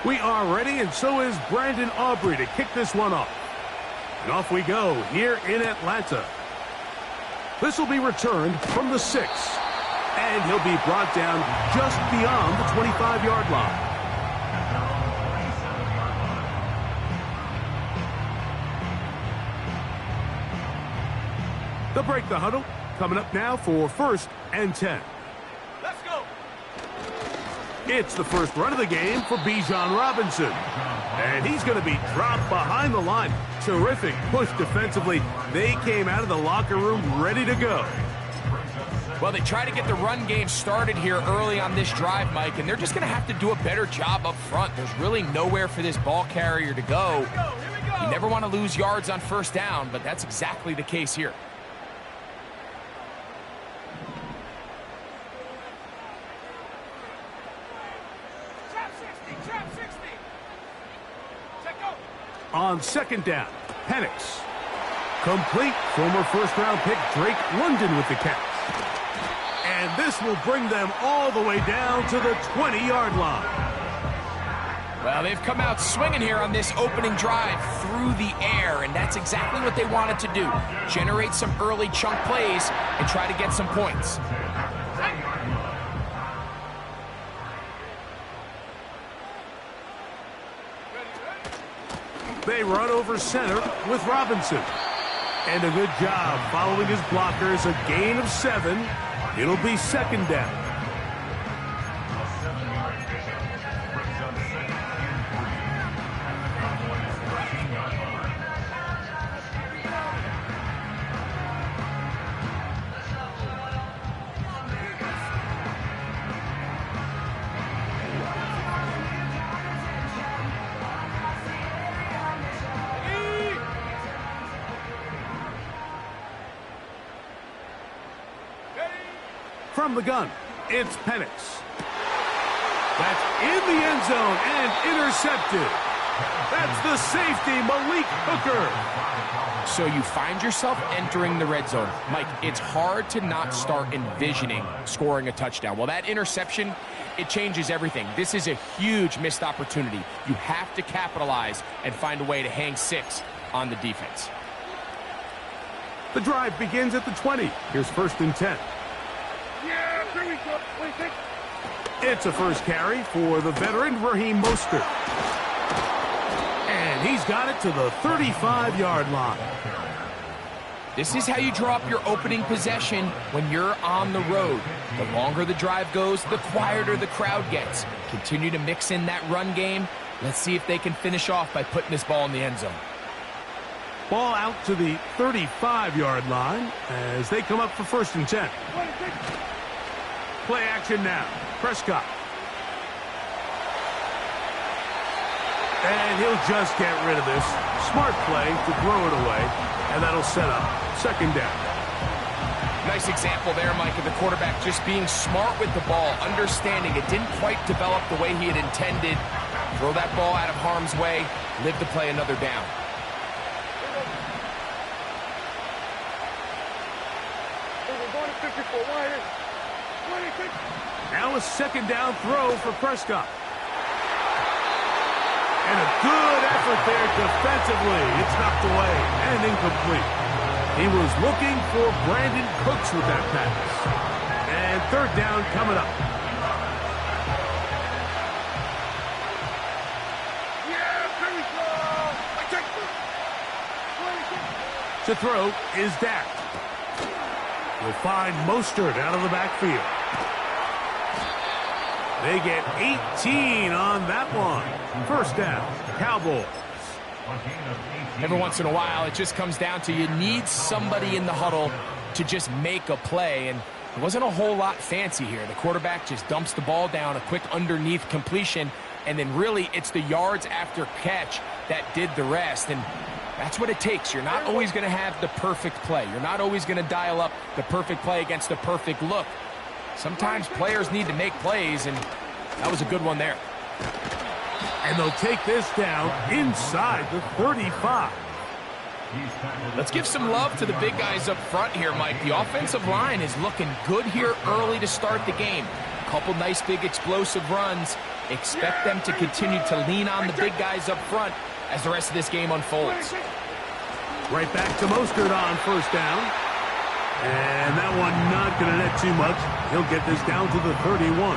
We are ready, and so is Brandon Aubrey to kick this one off. And off we go here in Atlanta. This will be returned from the 6. And he'll be brought down just beyond the 25-yard line. They'll break the huddle. Coming up now for 1st and 10. Let's go. It's the first run of the game for Bijan Robinson. And he's going to be dropped behind the line. Terrific push defensively. They came out of the locker room ready to go. Well, they try to get the run game started here early on this drive, Mike, and they're just going to have to do a better job up front. There's really nowhere for this ball carrier to go. You never want to lose yards on 1st down, but that's exactly the case here. On 2nd down, Penix. Complete. Former 1st-round pick Drake London with the catch. And this will bring them all the way down to the 20-yard line. Well, they've come out swinging here on this opening drive through the air, and that's exactly what they wanted to do. Generate some early chunk plays and try to get some points. They run over center with Robinson. And a good job following his blockers, a gain of 7. It'll be 2nd down. From the gun, it's Penix. That's in the end zone and intercepted. That's the safety, Malik Hooker. So you find yourself entering the red zone. Mike, it's hard to not start envisioning scoring a touchdown. Well, that interception, it changes everything. This is a huge missed opportunity. You have to capitalize and find a way to hang 6 on the defense. The drive begins at the 20. Here's 1st and 10. It's a first carry for the veteran Raheem Mostert. And he's got it to the 35-yard line. This is how you draw up your opening possession when you're on the road. The longer the drive goes, the quieter the crowd gets. Continue to mix in that run game. Let's see if they can finish off by putting this ball in the end zone. Ball out to the 35-yard line as they come up for 1st and 10. Play action now. Prescott. And he'll just get rid of this. Smart play to throw it away, and that'll set up 2nd down. Nice example there, Mike, of the quarterback just being smart with the ball, understanding it didn't quite develop the way he had intended. Throw that ball out of harm's way, live to play another down. Now a 2nd down throw for Prescott. And a good effort there defensively. It's knocked away and incomplete. He was looking for Brandon Cooks with that pass. And 3rd down coming up. To throw is Dak. We'll find Mostert out of the backfield. They get 18 on that one. 1st down, Cowboys. Every once in a while, it just comes down to you need somebody in the huddle to just make a play, and it wasn't a whole lot fancy here. The quarterback just dumps the ball down, a quick underneath completion, and then really it's the yards after catch that did the rest, and that's what it takes. You're not always going to have the perfect play. You're not always going to dial up the perfect play against the perfect look. Sometimes players need to make plays, and that was a good one there. And they'll take this down inside the 35. Let's give some love to the big guys up front here, Mike. The offensive line is looking good here early to start the game. A couple nice big explosive runs. Expect them to continue to lean on the big guys up front as the rest of this game unfolds. Right back to Mostert on first down. And that one not going to net too much. He'll get this down to the 31.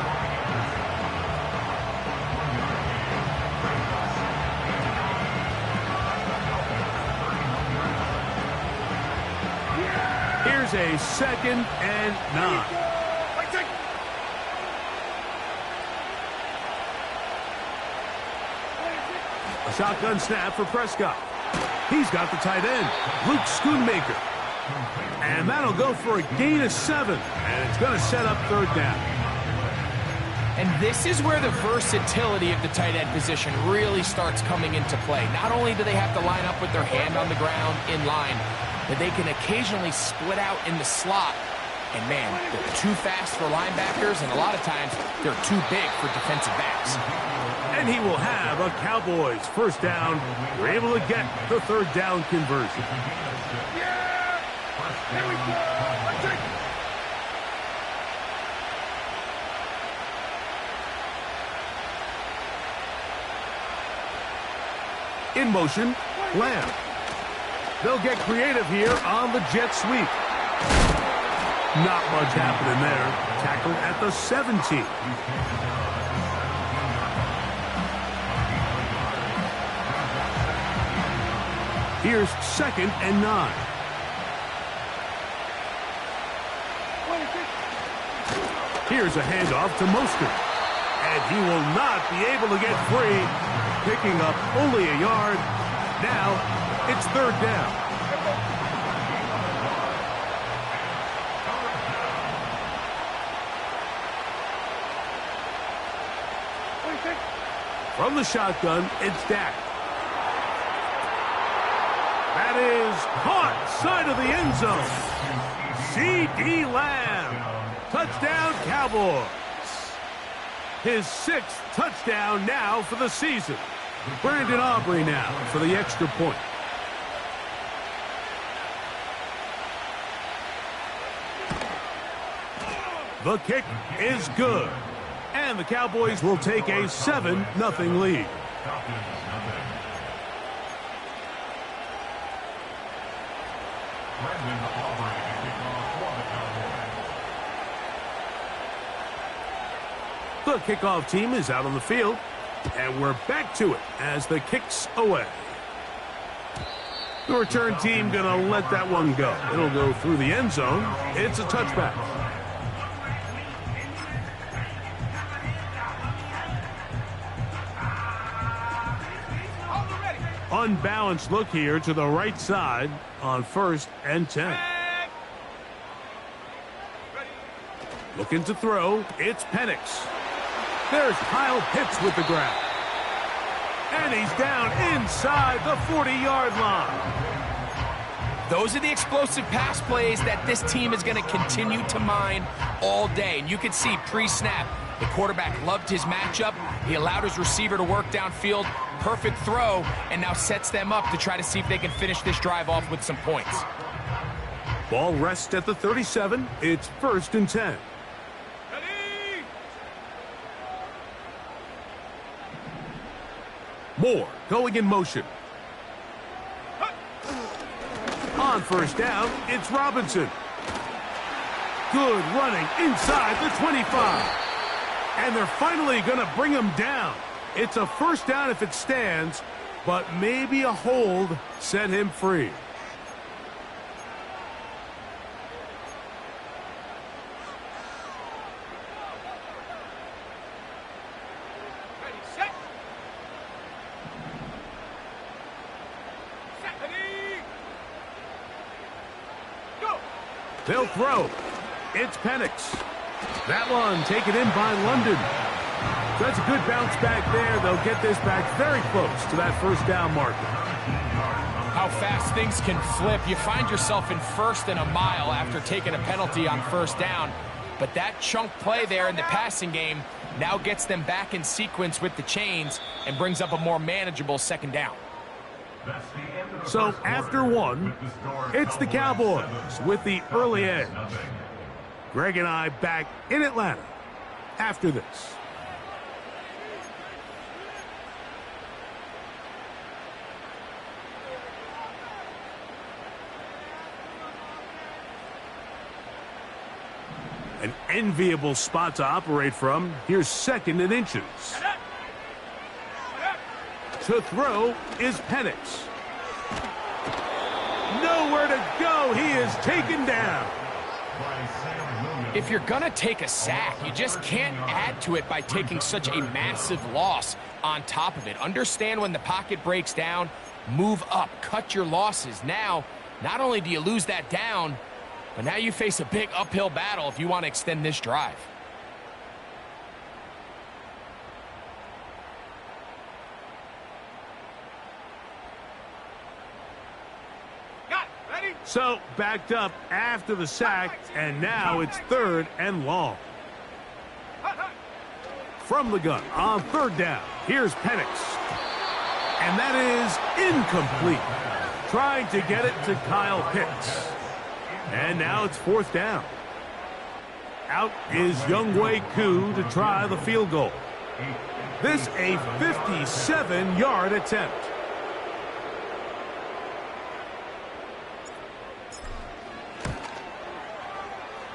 Here's a 2nd and 9. A shotgun snap for Prescott. He's got the tight end, Luke Schoonmaker. And that'll go for a gain of 7. And it's going to set up 3rd down. And this is where the versatility of the tight end position really starts coming into play. Not only do they have to line up with their hand on the ground in line, but they can occasionally split out in the slot. And man, they're too fast for linebackers, and a lot of times they're too big for defensive backs. And he will have a Cowboys first down. We're able to get the 3rd down conversion. Here we go. In motion, Lamb. They'll get creative here on the jet sweep. Not much happening there. Tackled at the 17. Here's 2nd and 9. Here's a handoff to Mostert. And he will not be able to get free. Picking up only a yard. Now it's 3rd down. From the shotgun, it's Dak. That is caught side of the end zone. C.D. Lamb. Touchdown, Cowboys. His 6th touchdown now for the season. Brandon Aubrey now for the extra point. The kick is good. And the Cowboys will take a 7-0 lead. The kickoff team is out on the field, and we're back to it as the kick's away. The return team going to let that one go. It'll go through the end zone. It's a touchback. Unbalanced look here to the right side on 1st and 10. Looking to throw, it's Penix. There's Kyle Pitts with the grab. And he's down inside the 40-yard line. Those are the explosive pass plays that this team is going to continue to mine all day. And you can see pre-snap, the quarterback loved his matchup. He allowed his receiver to work downfield. Perfect throw, and now sets them up to try to see if they can finish this drive off with some points. Ball rests at the 37. It's 1st and 10. Moore going in motion. On first down, it's Robinson. Good running inside the 25. And they're finally going to bring him down. It's a first down if it stands, but maybe a hold set him free. They'll throw. It's Penix. That one taken in by London. That's a good bounce back there. They'll get this back very close to that first down marker. How fast things can flip. You find yourself in 1st and a mile after taking a penalty on first down. But that chunk play there in the passing game now gets them back in sequence with the chains and brings up a more manageable 2nd down. So after one, it's the Cowboys with the early edge. Greg and I back in Atlanta after this. An enviable spot to operate from. Here's second and inches. To throw is Penix. Nowhere to go. He is taken down. If you're going to take a sack, you just can't add to it by taking such a massive loss on top of it. Understand when the pocket breaks down, move up, cut your losses. Now, not only do you lose that down, but now you face a big uphill battle if you want to extend this drive. So backed up after the sack, and now it's third and long. From the gun on third down, here's Penix. And that is incomplete. Trying to get it to Kyle Pitts. And now it's fourth down. Out is Younghoe Koo to try the field goal. This a 57-yard attempt.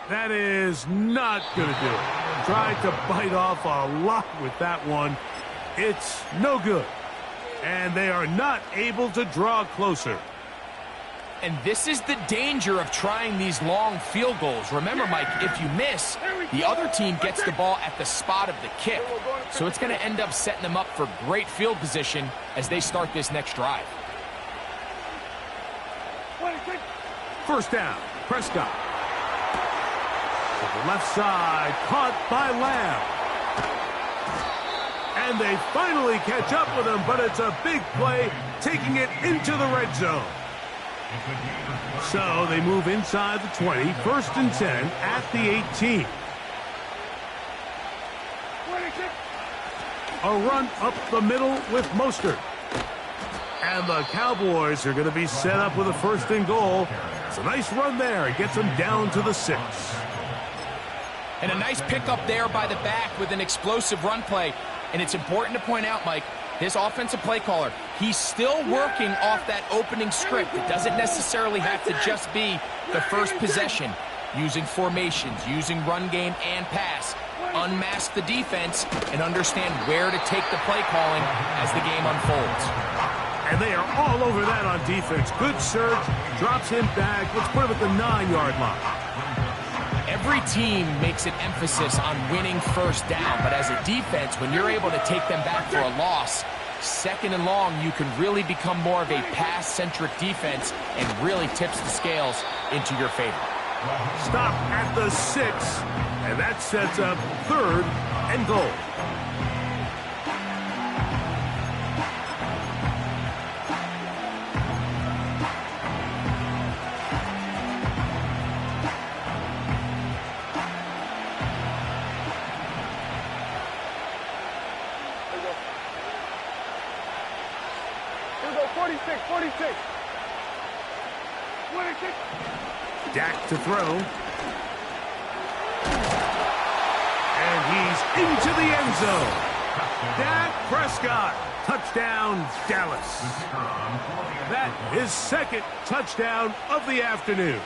That is not going to do it. Tried to bite off a lot with that one. It's no good. And they are not able to draw closer. And this is the danger of trying these long field goals. Remember, Mike, if you miss, the other team gets the ball at the spot of the kick. So it's going to end up setting them up for great field position as they start this next drive. First down, Prescott. To the left side, caught by Lamb. And they finally catch up with him, but it's a big play, taking it into the red zone. So they move inside the 20, first and 10 at the 18. A run up the middle with Mostert. And the Cowboys are going to be set up with a first and goal. It's a nice run there. It gets them down to the 6. And a nice pickup there by the back with an explosive run play. And it's important to point out, Mike, this offensive play caller, he's still working off that opening script. It doesn't necessarily have to just be the first possession. Using formations, using run game and pass. Unmask the defense and understand where to take the play calling as the game unfolds. And they are all over that on defense. Good surge, drops him back. Let's put him at the 9-yard line. Every team makes an emphasis on winning first down, but as a defense, when you're able to take them back for a loss, second and long, you can really become more of a pass-centric defense and really tips the scales into your favor. Stop at the 6, and that sets up third and goal. Dak to throw. And he's into the end zone. Dak Prescott. Touchdown, Dallas. That is second touchdown of the afternoon.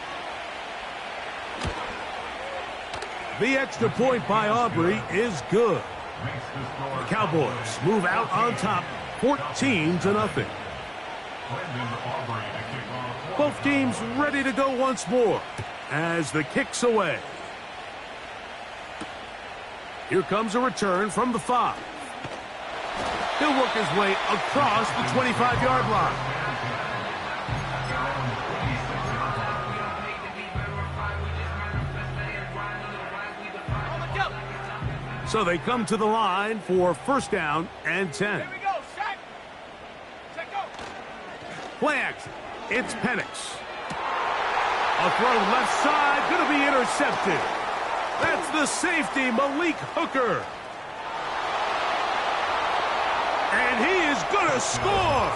The extra point by Aubrey is good. The Cowboys move out on top, 14-0. Both teams ready to go once more as the kick's away. Here comes a return from the 5. He'll work his way across the 25-yard line. So they come to the line for first down and 10. Play action. It's Penix. A throw left side, going to be intercepted. That's the safety, Malik Hooker. And he is going to score!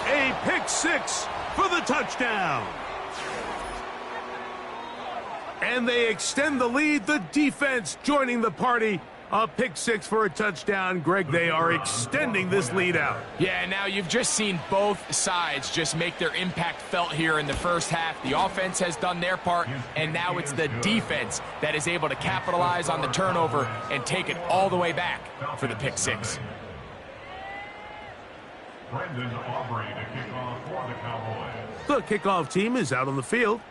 A pick six for the touchdown. And they extend the lead. The defense joining the party. A pick six for a touchdown. Greg, they are extending this lead out. Yeah, now you've just seen both sides just make their impact felt here in the first half. The offense has done their part, and now it's the defense that is able to capitalize on the turnover and take it all the way back for the pick six. The kickoff team is out on the field,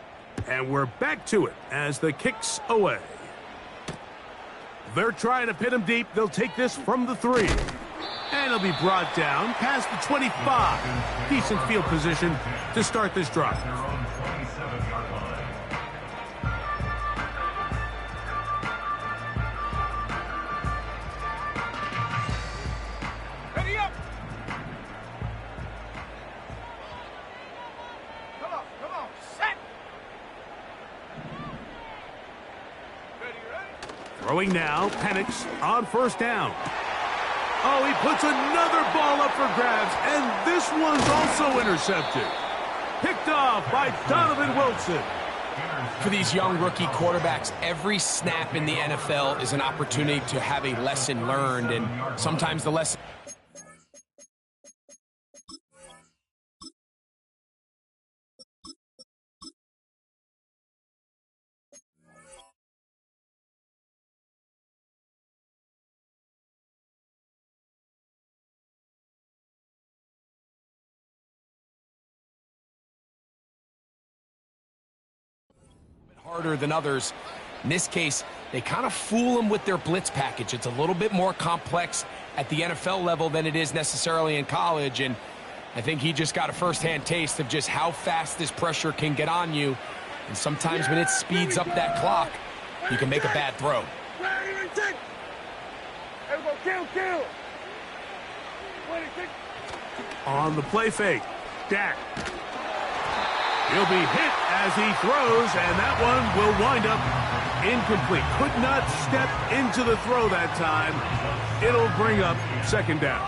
and we're back to it as the kick's away. They're trying to pin him deep. They'll take this from the 3. And he'll be brought down past the 25. Decent field position to start this drive. Ready up! Come on, set! Throwing now, Penix on first down. Oh, he puts another ball up for grabs, and this one's also intercepted. Picked off by Donovan Wilson. For these young rookie quarterbacks, every snap in the NFL is an opportunity to have a lesson learned, and sometimes the lesson... harder than others. In this case, they kind of fool them with their blitz package. It's a little bit more complex at the NFL level than it is necessarily in college, and I think he just got a first-hand taste of just how fast this pressure can get on you, and sometimes when it speeds up that clock, you can make a bad throw. On the play fake, Dak. He'll be hit as he throws, and that one will wind up incomplete. Could not step into the throw that time. It'll bring up second down.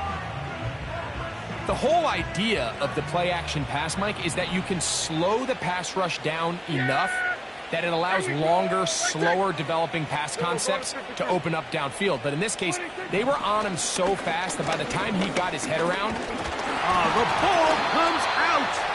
The whole idea of the play-action pass, Mike, is that you can slow the pass rush down enough that it allows longer, slower developing pass concepts to open up downfield. But in this case, they were on him so fast that by the time he got his head around... the ball comes out!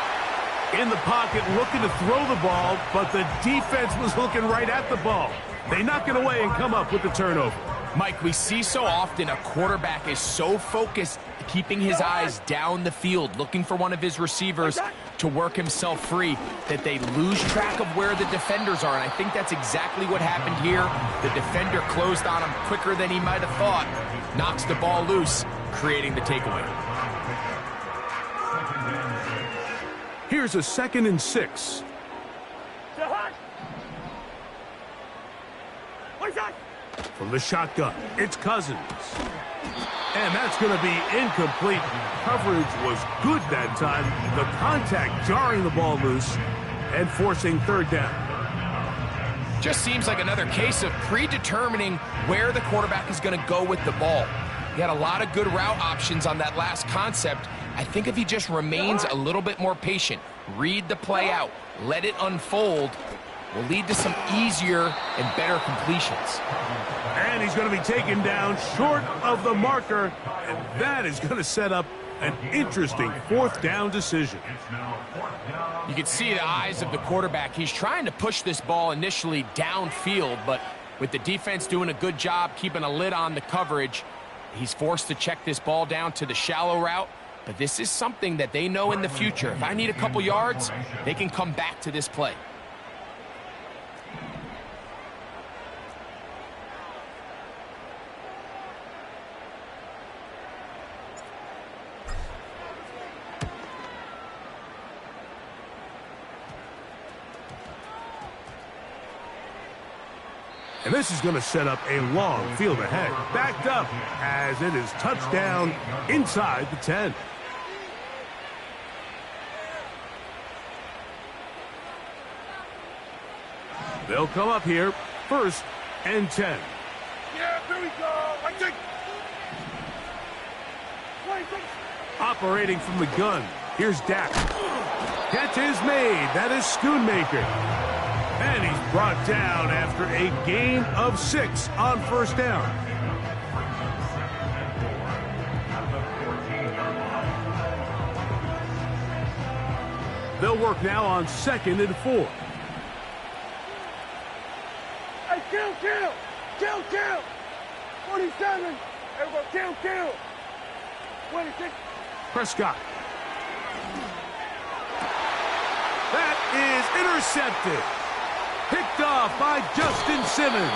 In the pocket, looking to throw the ball, but the defense was looking right at the ball. They knock it away and come up with the turnover. Mike, we see so often a quarterback is so focused, keeping his eyes down the field, looking for one of his receivers to work himself free, that they lose track of where the defenders are, and I think that's exactly what happened here. The defender closed on him quicker than he might have thought, knocks the ball loose, creating the takeaway. Here's a 2nd and 6. From the shotgun, it's Cousins. And that's going to be incomplete. Coverage was good that time. The contact jarring the ball loose and forcing third down. Just seems like another case of predetermining where the quarterback is going to go with the ball. He had a lot of good route options on that last concept. I think if he just remains a little bit more patient, read the play out, let it unfold, will lead to some easier and better completions. And he's going to be taken down short of the marker, and that is going to set up an interesting 4th down decision. You can see the eyes of the quarterback. He's trying to push this ball initially downfield, but with the defense doing a good job keeping a lid on the coverage, he's forced to check this ball down to the shallow route. But this is something that they know in the future. If I need a couple yards, they can come back to this play. And this is going to set up a long field ahead. Backed up as it is touchdown inside the 10. They'll come up here, 1st and 10. Yeah, here we go. I think. Operating from the gun, here's Dak. Catch is made. That is Schoonmaker. And he's brought down after a gain of 6 on first down. They'll work now on 2nd and 4. Hey, kill! 27. Everybody, kill. 26. Prescott. That is intercepted. Picked off by Justin Simmons.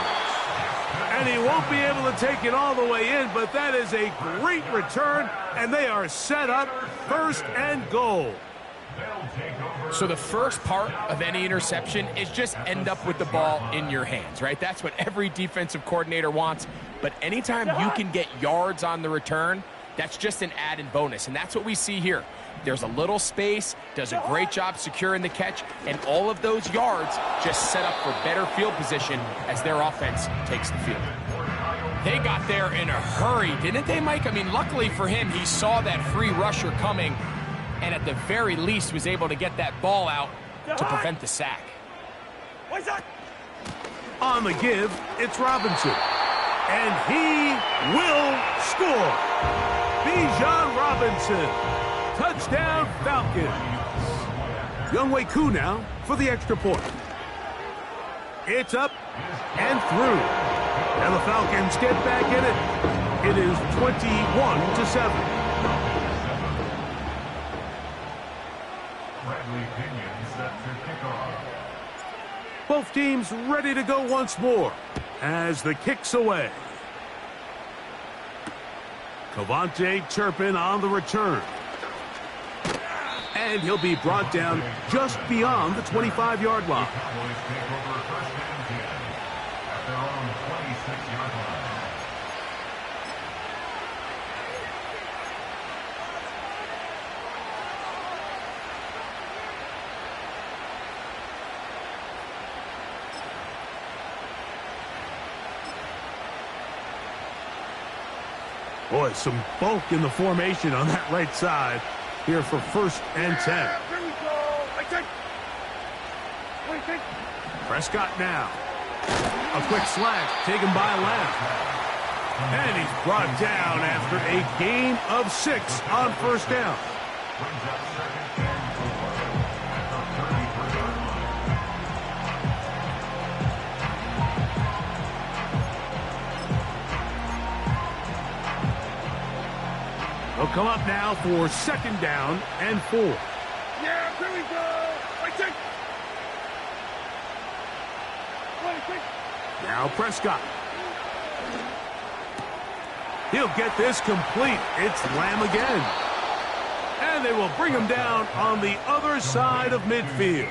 And he won't be able to take it all the way in, but that is a great return, and they are set up 1st and goal. So the first part of any interception is just end up with the ball in your hands, right? That's what every defensive coordinator wants. But anytime you can get yards on the return, that's just an added bonus, and that's what we see here. There's a little space, does a great job securing the catch, and all of those yards just set up for better field position as their offense takes the field. They got there in a hurry, didn't they, Mike? I mean, luckily for him, he saw that free rusher coming, and at the very least was able to get that ball out to prevent the sack. On the give, it's Robinson. And he will score. Bijan Robinson. Touchdown, Falcons. Younghoe Koo now for the extra point. It's up and through. And the Falcons get back in it. It is 21-7. Both teams ready to go once more as the kick's away. Cavante Turpin on the return. And he'll be brought down just beyond the 25-yard line. Boy, some bulk in the formation on that right side here for 1st and 10. Prescott now. A quick slash taken by Lamb. And he's brought down after a gain of 6 on first down. They'll come up now for 2nd down and 4. Yeah, here we go. Now Prescott. He'll get this complete. It's Lamb again. And they will bring him down on the other side of midfield.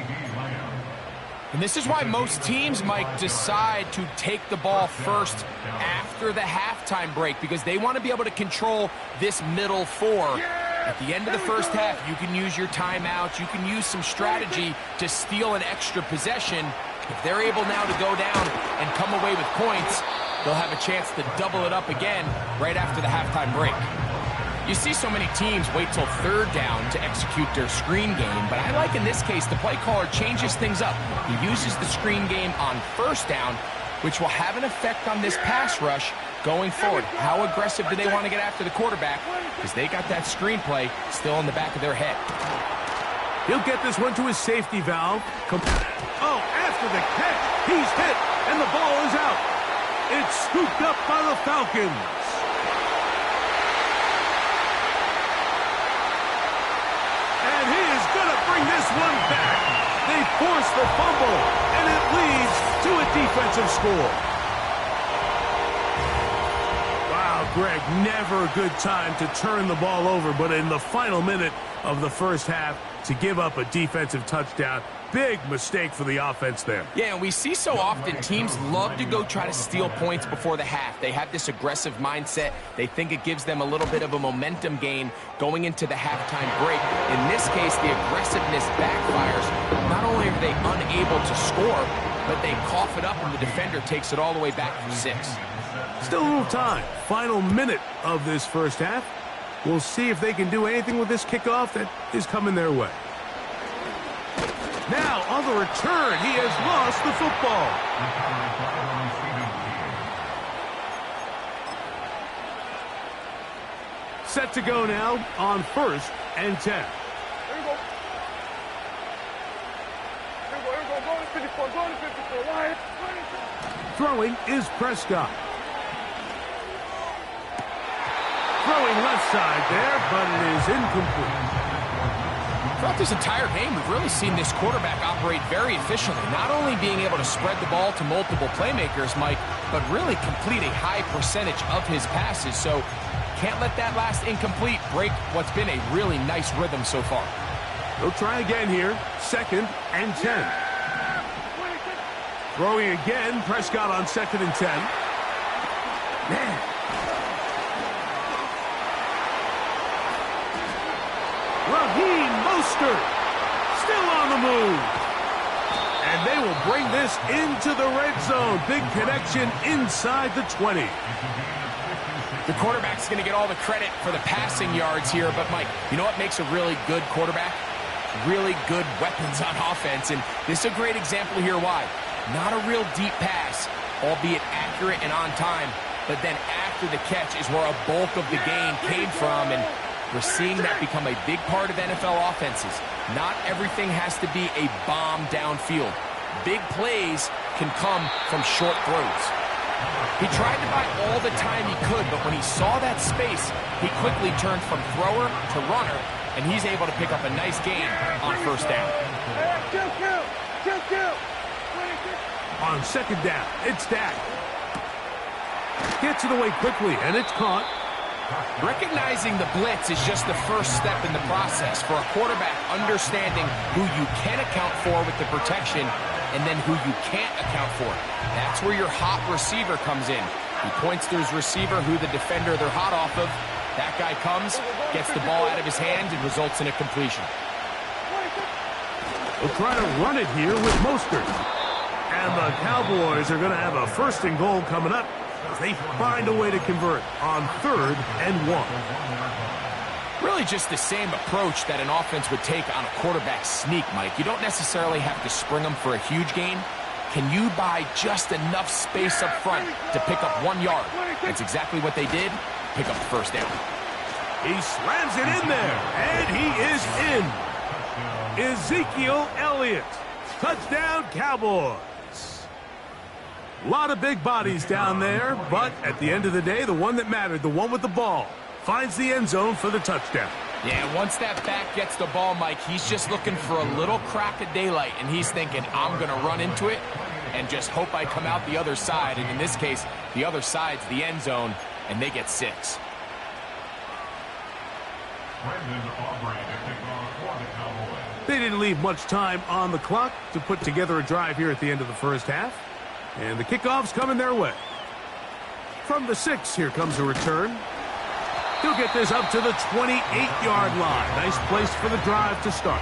And this is why most teams, Mike, decide to take the ball first after the halftime break, because they want to be able to control this middle 4. At the end of the first half, you can use your timeouts. You can use some strategy to steal an extra possession. If they're able now to go down and come away with points, they'll have a chance to double it up again right after the halftime break. You see so many teams wait till 3rd down to execute their screen game, but I like in this case the play caller changes things up. He uses the screen game on 1st down, which will have an effect on this pass rush going forward. How aggressive do they want to get after the quarterback? Because they got that screenplay still in the back of their head. He'll get this one to his safety valve. Oh, after the catch, he's hit, and the ball is out. It's scooped up by the Falcons. And he is going to bring this one back. They force the fumble, and it leads to a defensive score. Wow, Greg, never a good time to turn the ball over, but in the final minute of the first half, to give up a defensive touchdown. Big mistake for the offense there. Yeah, and we see so often teams love to go try to steal points before the half. They have this aggressive mindset. They think it gives them a little bit of a momentum gain going into the halftime break. In this case, the aggressiveness backfires. Not only are they unable to score, but they cough it up and the defender takes it all the way back for 6. Still a little time. Final minute of this first half. We'll see if they can do anything with this kickoff that is coming their way. Now, on the return, he has lost the football. Set to go now on 1st and 10. Here we go. Go to 54, go to 54. Wide. Throwing is Prescott. Throwing left side there, but it is incomplete. Throughout this entire game, we've really seen this quarterback operate very efficiently, not only being able to spread the ball to multiple playmakers, Mike, but really complete a high percentage of his passes. So can't let that last incomplete break what's been a really nice rhythm so far. They'll try again here. 2nd and 10. Throwing again, Prescott on 2nd and 10. Man. Raheem Mostert still on the move. And they will bring this into the red zone. Big connection inside the 20. The quarterback's going to get all the credit for the passing yards here, but Mike, you know what makes a really good quarterback? Really good weapons on offense, and this is a great example here why. Not a real deep pass, albeit accurate and on time, but then after the catch is where a bulk of the gain came from, and we're seeing that become a big part of NFL offenses. Not everything has to be a bomb downfield. Big plays can come from short throws. He tried to buy all the time he could, but when he saw that space, he quickly turned from thrower to runner, and he's able to pick up a nice gain on 1st down. Kill. On 2nd down, it's Dak. Gets it away quickly, and it's caught. Recognizing the blitz is just the first step in the process for a quarterback understanding who you can account for with the protection and then who you can't account for. That's where your hot receiver comes in. He points to his receiver who the defender they're hot off of. That guy comes, gets the ball out of his hands, and results in a completion. We'll try to run it here with Mostert. And the Cowboys are going to have a 1st and goal coming up as they find a way to convert on 3rd and 1. Really just the same approach that an offense would take on a quarterback sneak, Mike. You don't necessarily have to spring them for a huge gain. Can you buy just enough space up front to pick up 1 yard? That's exactly what they did. Pick up the 1st down. He slams it in there, and he is in. Ezekiel Elliott. Touchdown, Cowboys. A lot of big bodies down there, but at the end of the day, the one that mattered, the one with the ball, finds the end zone for the touchdown. Yeah, once that back gets the ball, Mike, he's just looking for a little crack of daylight, and he's thinking, I'm going to run into it and just hope I come out the other side. And in this case, the other side's the end zone, and they get 6. They didn't leave much time on the clock to put together a drive here at the end of the 1st half. And the kickoff's coming their way. From the 6, here comes a return. He'll get this up to the 28-yard line. Nice place for the drive to start.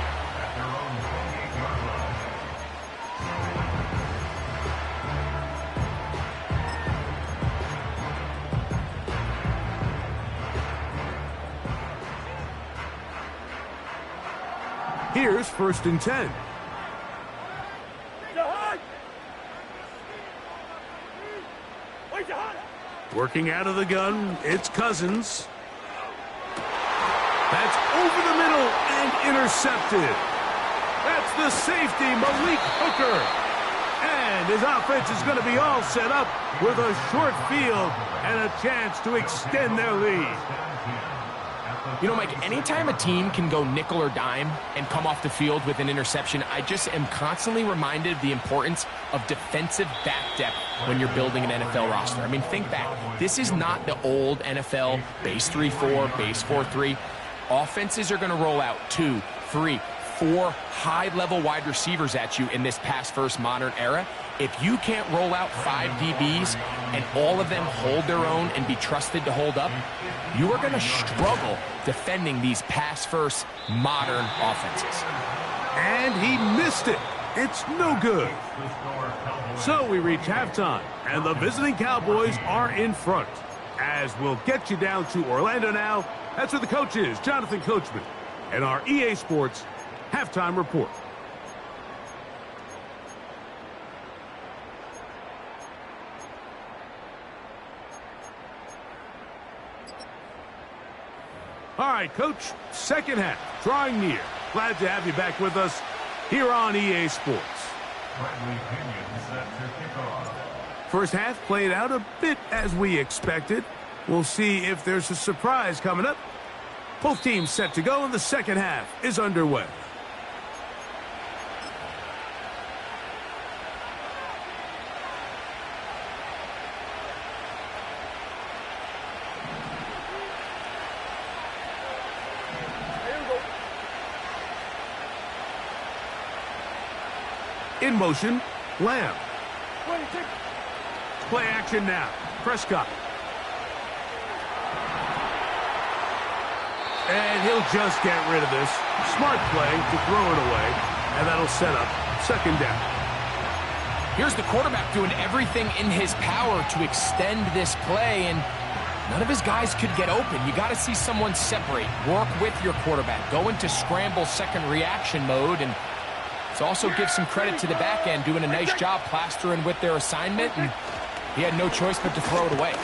Here's 1st and 10. Working out of the gun, it's Cousins. That's over the middle and intercepted. That's the safety, Malik Hooker. And his offense is going to be all set up with a short field and a chance to extend their lead. You know, Mike, anytime a team can go nickel or dime and come off the field with an interception, I just am constantly reminded of the importance of defensive back depth when you're building an NFL roster. I mean, think back. This is not the old NFL base 3-4, base 4-3. Offenses are going to roll out 2, 3, 4 high-level wide receivers at you in this pass-first modern era. If you can't roll out 5 DBs and all of them hold their own and be trusted to hold up, you are going to struggle defending these pass-first modern offenses. And he missed it. It's no good. So we reach halftime, and the visiting Cowboys are in front. As we'll get you down to Orlando now That's where the coach is, Jonathan Coachman, and our EA Sports halftime report. All right, Coach, second half, drawing near. Glad to have you back with us here on EA Sports. First half played out a bit as we expected. We'll see if there's a surprise coming up. Both teams set to go, and the second half is underway. In motion, Lamb. Play action now. Prescott. And he'll just get rid of this. Smart play to throw it away, and that'll set up second down. Here's the quarterback doing everything in his power to extend this play, and none of his guys could get open. You got to see someone separate, work with your quarterback, go into scramble second reaction mode, and to also give some credit to the back end, doing a nice job plastering with their assignment, and he had no choice but to throw it away.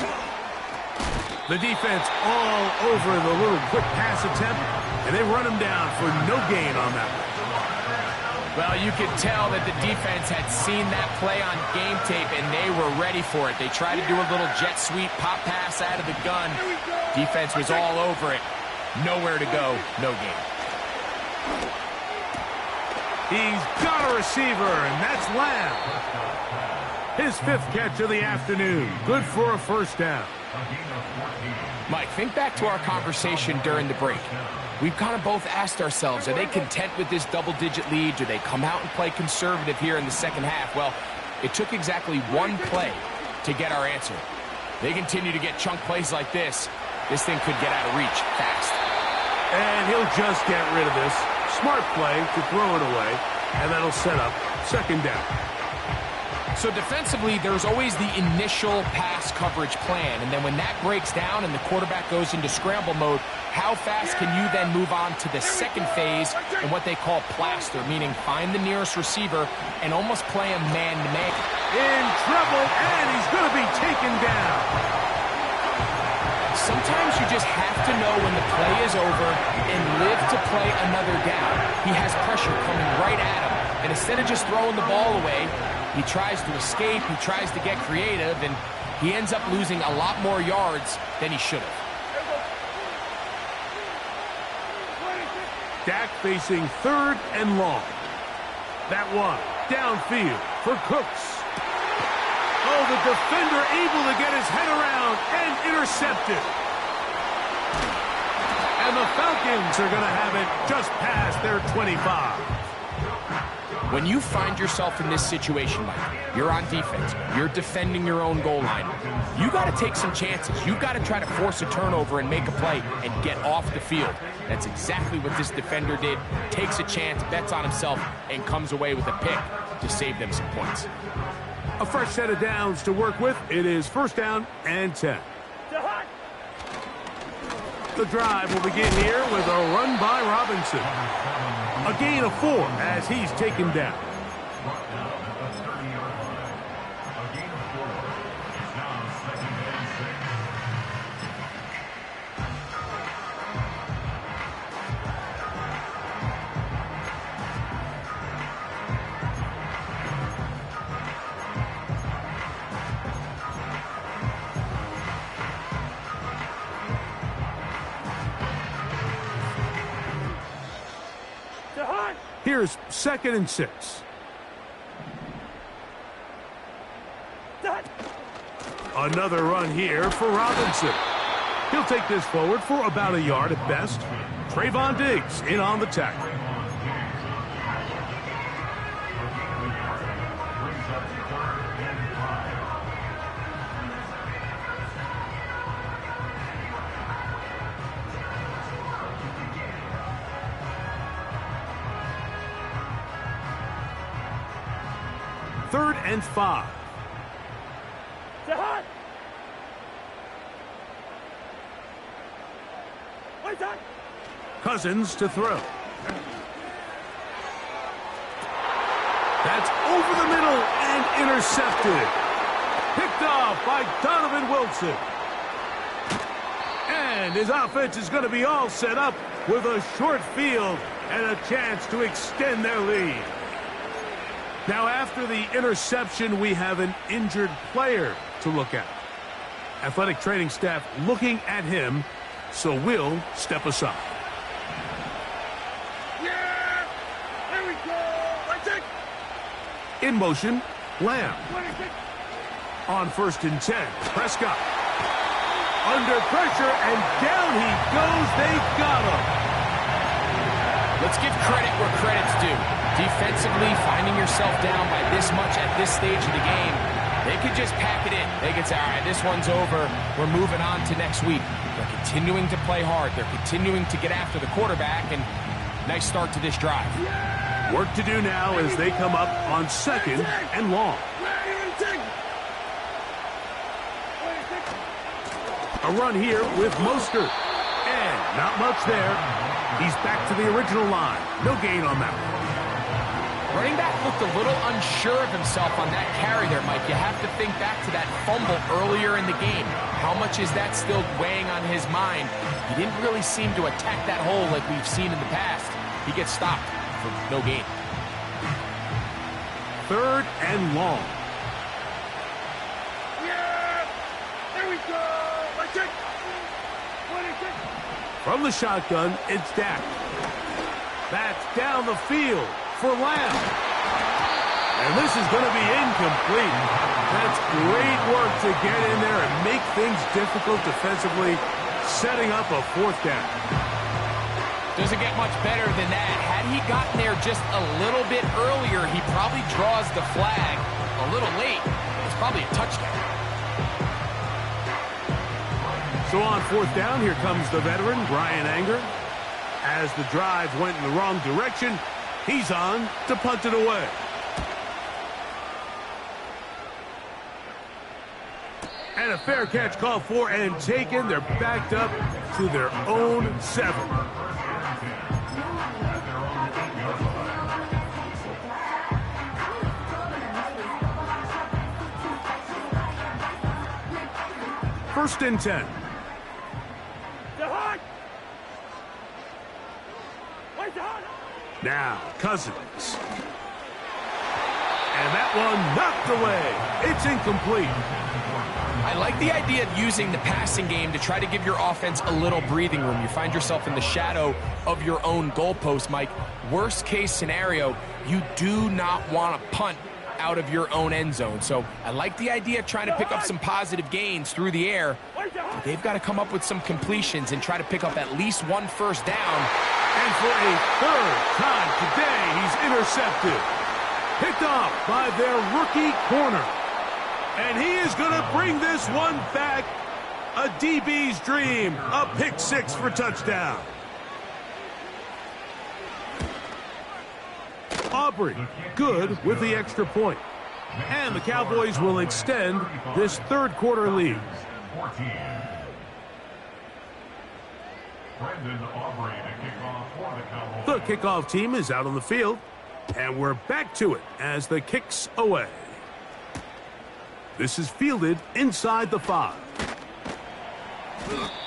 The defense all over the little quick pass attempt, and they run him down for no gain on that one. Well, you could tell that the defense had seen that play on game tape, and they were ready for it. They tried to do a little jet sweep pop pass out of the gun. Defense was all over it. Nowhere to go, no gain. He's got a receiver, and that's Lamb. His fifth catch of the afternoon. Good for a first down. Mike, think back to our conversation during the break. We've kind of both asked ourselves, are they content with this double-digit lead? Do they come out and play conservative here in the second half? Well, it took exactly one play to get our answer. They continue to get chunk plays like this. This thing could get out of reach fast. And he'll just get rid of this. Smart play to throw it away, and that'll set up second down. So defensively, there's always the initial pass coverage plan, and then when that breaks down and the quarterback goes into scramble mode, how fast can you then move on to the second phase and what they call plaster, meaning find the nearest receiver and almost play him man-to-man. In trouble, and he's going to be taken down. Sometimes you just have to know when the play is over and live to play another down. He has pressure coming right at him, and instead of just throwing the ball away, he tries to escape, he tries to get creative, and he ends up losing a lot more yards than he should have. Dak facing third and long. That one downfield for Cooks. Oh, the defender able to get his head around and intercepted. And the Falcons are going to have it just past their 25. When you find yourself in this situation, Mike, you're on defense, you're defending your own goal line, you got to take some chances. You got to try to force a turnover and make a play and get off the field. That's exactly what this defender did. Takes a chance, bets on himself, and comes away with a pick to save them some points. A fresh set of downs to work with. It is first down and 10. The drive will begin here with a run by Robinson. A gain of 4 as he's taken down. Here's second and 6. Another run here for Robinson. He'll take this forward for about a yard at best. Trayvon Diggs in on the tackle. Third and 5. Cousins to throw. That's over the middle and intercepted. Picked off by Donovan Wilson. And his offense is going to be all set up with a short field and a chance to extend their lead. Now, after the interception, we have an injured player to look at. Athletic training staff looking at him, so we'll step aside. Yeah! There we go! That's it! In motion, Lamb. On 1st and 10, Prescott. Under pressure, and down he goes. They've got him. Let's give credit where credit's due. Defensively, finding yourself down by this much at this stage of the game, they could just pack it in. They could say, all right, this one's over. We're moving on to next week. They're continuing to play hard. They're continuing to get after the quarterback, and nice start to this drive. Work to do now as they come up on 2nd and long. A run here with Mostert. And not much there. He's back to the original line. No gain on that one. Running back looked a little unsure of himself on that carry there, Mike. You have to think back to that fumble earlier in the game. How much is that still weighing on his mind? He didn't really seem to attack that hole like we've seen in the past. He gets stopped for no gain. 3rd and long. Yeah! There we go! That's it! From the shotgun, it's Dak. That's down the field for Lamb. And this is going to be incomplete. That's great work to get in there and make things difficult defensively, setting up a 4th down. Doesn't get much better than that. Had he gotten there just a little bit earlier, he probably draws the flag a little late. It's probably a touchdown. So on 4th down, here comes the veteran, Brian Anger. As the drive went in the wrong direction, he's on to punt it away. And a fair catch called for and taken. They're backed up to their own 7. First and 10. Now, Cousins. And that one knocked away. It's incomplete. I like the idea of using the passing game to try to give your offense a little breathing room. You find yourself in the shadow of your own goalpost, Mike. Worst case scenario, you do not want to punt out of your own end zone. So I like the idea of trying to pick up some positive gains through the air. But they've got to come up with some completions and try to pick up at least 1 first down. And for a 3rd time today, he's intercepted. Picked off by their rookie corner. And he is going to bring this one back. A DB's dream. A pick 6 for touchdown. Aubrey, good with the extra point. And the Cowboys will extend this 3rd quarter lead. The kickoff team is out on the field, and we're back to it as the kick's away. This is fielded inside the 5.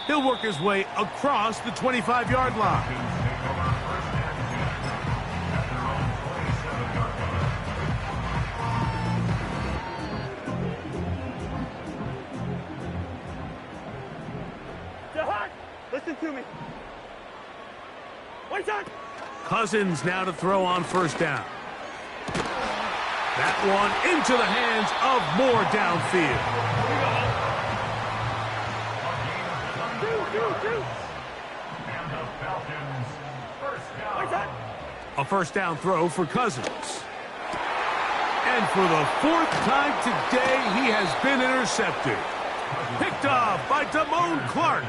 He'll work his way across the 25-yard line. Listen to me. Wait up. Cousins now to throw on 1st down. That one into the hands of Moore downfield. A 1st down throw for Cousins. And for the 4th time today, he has been intercepted. Picked off by Damone Clark.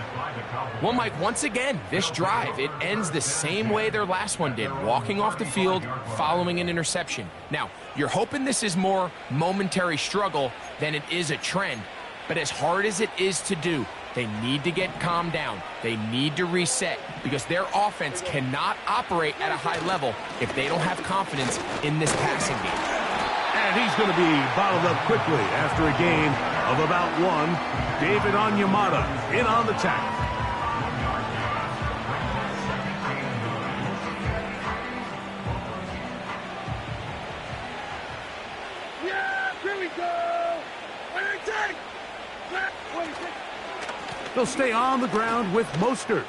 Well, Mike, once again, this drive, it ends the same way their last one did, walking off the field, following an interception. Now, you're hoping this is more momentary struggle than it is a trend, but as hard as it is to do, They need to get calmed down. They need to reset because their offense cannot operate at a high level if they don't have confidence in this passing game. And he's going to be bottled up quickly after a gain of about 1. David Onyemata in on the tackle. They'll stay on the ground with Mostert.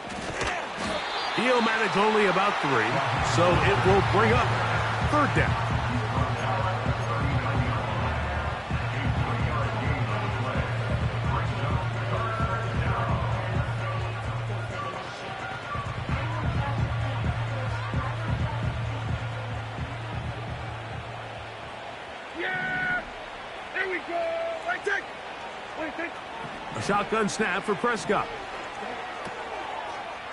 He'll manage only about 3, so it will bring up 3rd down. Yeah! There we go! Right take! A shotgun snap for Prescott.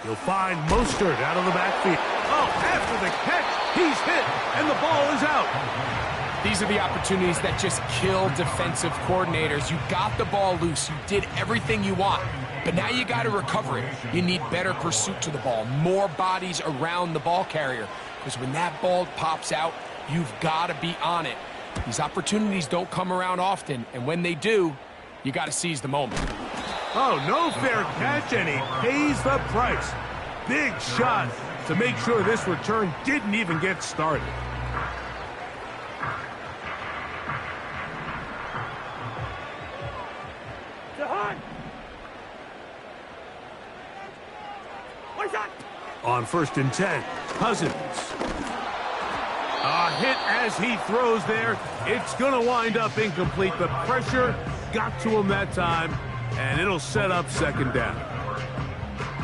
He'll find Mostert out of the backfield. Oh, after the catch, he's hit, and the ball is out. These are the opportunities that just kill defensive coordinators. You got the ball loose. You did everything you want, but now you got to recover it. You need better pursuit to the ball, more bodies around the ball carrier, because when that ball pops out, you've got to be on it. These opportunities don't come around often, and when they do, you got to seize the moment. Oh, no fair catch, and he pays the price. Big shot to make sure this return didn't even get started. On 1st and 10, Cousins. A hit as he throws there. It's going to wind up incomplete. The pressure got to him that time, and it'll set up 2nd down.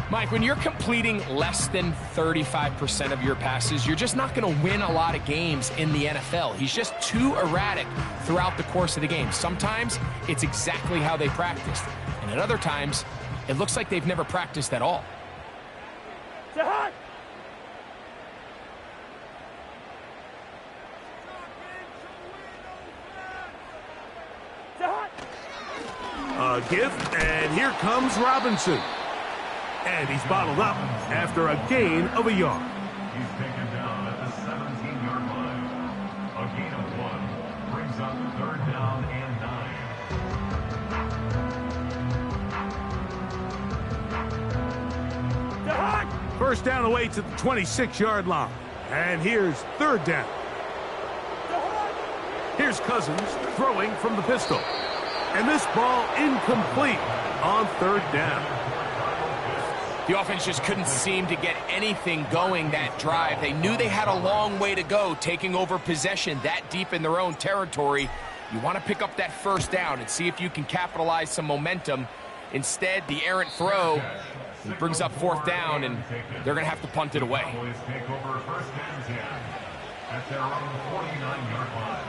Mike, when you're completing less than 35% of your passes, you're just not going to win a lot of games in the NFL. He's just too erratic throughout the course of the game. Sometimes it's exactly how they practiced, and at other times, it looks like they've never practiced at all. A gift, and here comes Robinson. And he's bottled up after a gain of a yard. He's taken down at the 17-yard line. A gain of 1 brings up 3rd down and 9. 1st down away to the 26-yard line. And here's 3rd down. Here's Cousins throwing from the pistol. And this ball incomplete on 3rd down. The offense just couldn't seem to get anything going that drive. They knew they had a long way to go taking over possession that deep in their own territory. You want to pick up that 1st down and see if you can capitalize some momentum. Instead, the errant throw brings up 4th down, and they're going to have to punt it away. Take over 1st and 10 at their own 49-yard line.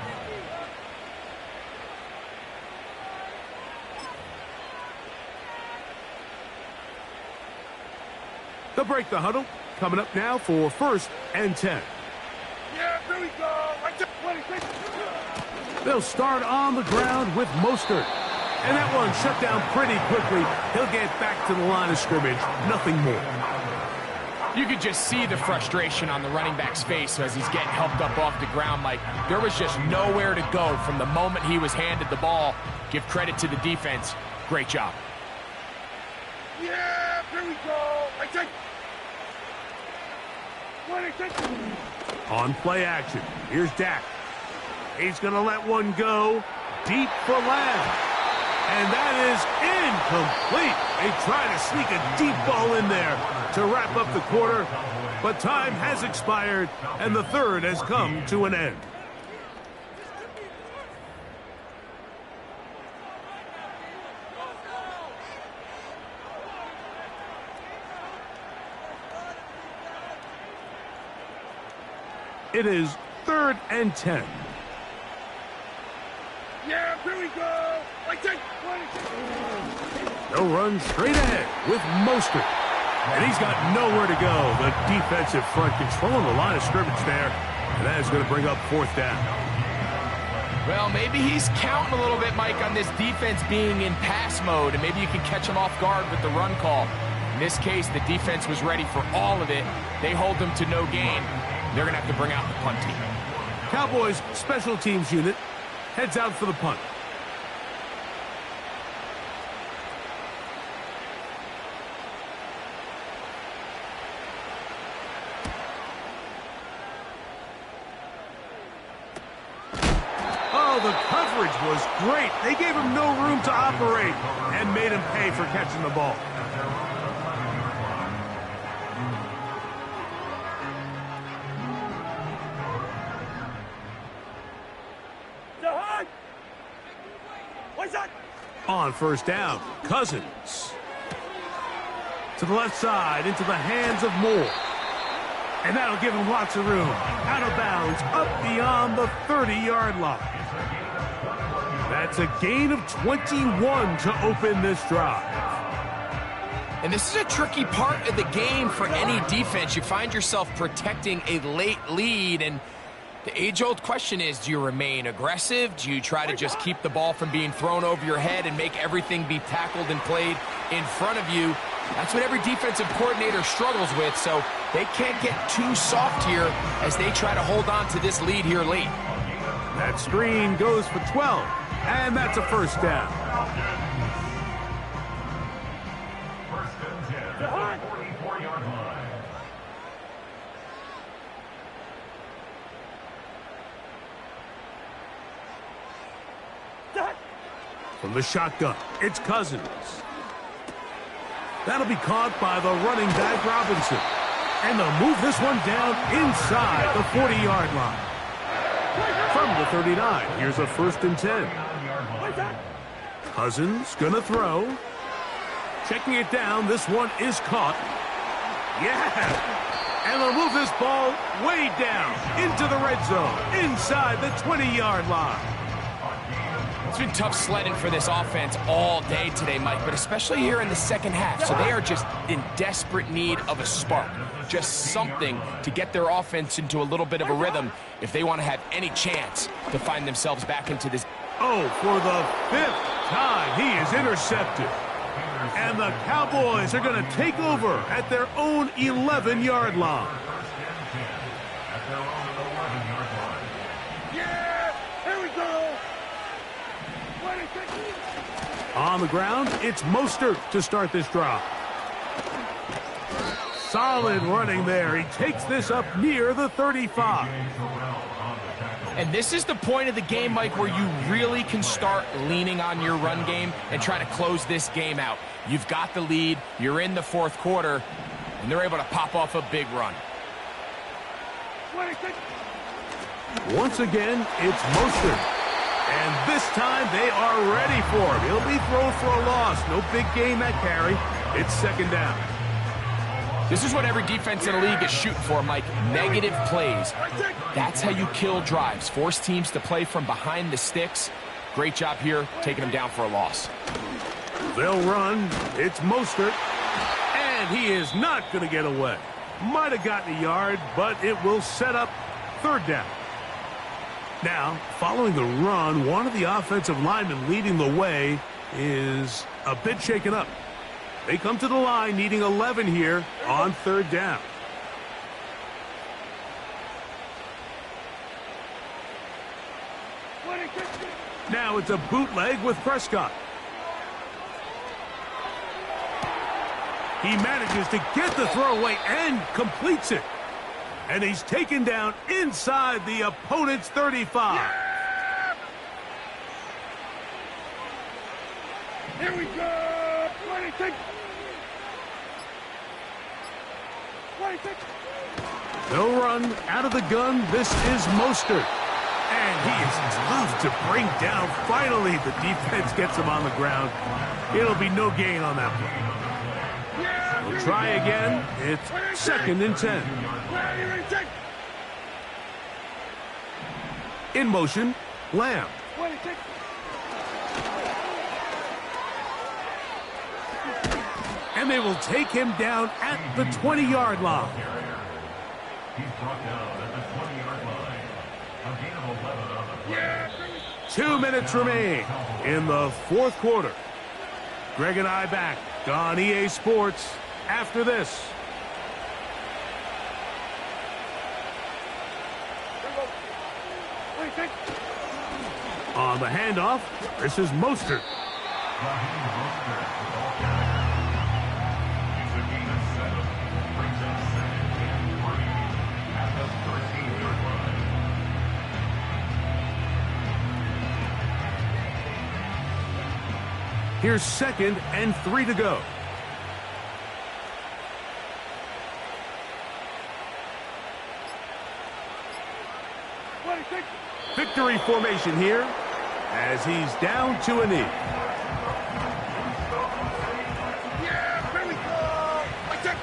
They'll break the huddle. Coming up now for 1st and 10. Yeah, there we go. Right there, 26. They'll start on the ground with Mostert. And that one shut down pretty quickly. He'll get back to the line of scrimmage. Nothing more. You could just see the frustration on the running back's face as he's getting helped up off the ground. Like, there was just nowhere to go from the moment he was handed the ball. Give credit to the defense. Great job. Yeah, there we go. Right there. 26. On play action, here's Dak. He's going to let one go deep for Lamb. And that is incomplete. They try to sneak a deep ball in there to wrap up the quarter, but time has expired, and the 3rd has come to an end. It is 3rd and 10. Yeah, here we go. Like that. They'll run straight ahead with Mostert. And he's got nowhere to go. The defensive front controlling the line of scrimmage there. And that is going to bring up 4th down. Well, maybe he's counting a little bit, Mike, on this defense being in pass mode, and maybe you can catch him off guard with the run call. In this case, the defense was ready for all of it. They hold them to no gain. They're going to have to bring out the punt team. Cowboys special teams unit heads out for the punt. Oh, the coverage was great. They gave him no room to operate and made him pay for catching the ball. On first down, Cousins. To the left side, into the hands of Moore. And that'll give him lots of room. Out of bounds, up beyond the 30-yard line. That's a gain of 21 to open this drive. And this is a tricky part of the game for any defense. You find yourself protecting a late lead, and the age-old question is, do you remain aggressive? Do you try to just keep the ball from being thrown over your head and make everything be tackled and played in front of you? That's what every defensive coordinator struggles with, so they can't get too soft here as they try to hold on to this lead here late. That screen goes for 12, and that's a first down. First and 10 at the 44-yard line. From the shotgun, it's Cousins. That'll be caught by the running back, Robinson. And they'll move this one down inside the 40-yard line. From the 39, here's a first and 10. Cousins gonna throw. Checking it down, this one is caught. Yeah! And they'll move this ball way down into the red zone, inside the 20-yard line. It's been tough sledding for this offense all day today, Mike, but especially here in the second half. So they are just in desperate need of a spark, just something to get their offense into a little bit of a rhythm if they want to have any chance to find themselves back into this. Oh, for the 5th time, he is intercepted. And the Cowboys are going to take over at their own 11-yard line. On the ground, it's Mostert to start this drive. Solid running there. He takes this up near the 35. And this is the point of the game, Mike, where you really can start leaning on your run game and try to close this game out. You've got the lead, you're in the fourth quarter, and they're able to pop off a big run. Once again, it's Mostert. And this time they are ready for him. He'll be thrown for a loss. No big gain that carry. It's second down. This is what every defense in the league is shooting for, Mike. Negative plays. That's how you kill drives. Force teams to play from behind the sticks. Great job here, taking them down for a loss. They'll run. It's Mostert. And he is not going to get away. Might have gotten a yard, but it will set up third down. Now, following the run, one of the offensive linemen leading the way is a bit shaken up. They come to the line needing 11 here on third down. Now it's a bootleg with Prescott. He manages to get the throw away and completes it. And he's taken down inside the opponent's 35. Yeah! Here we go! 26! 26! They'll run out of the gun. This is Mostert. And he is tough to bring down. Finally, the defense gets him on the ground. It'll be no gain on that one. We'll try again. It's second and 10. In motion, Lamb. And they will take him down at the 20-yard line. He's brought down at the 20-yard line. A gain of 11 on the play. 2 minutes remain in the fourth quarter. Greg and I back on EA Sports after this. On the handoff, this is Mostert. Here's 2nd and 3 to go. Victory formation here as he's down to a knee. Yeah, here we go. I check.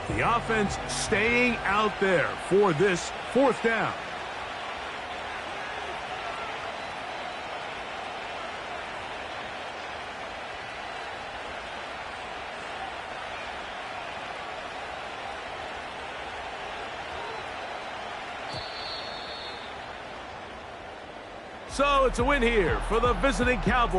The offense staying out there for this 4th down. So it's a win here for the visiting Cowboys.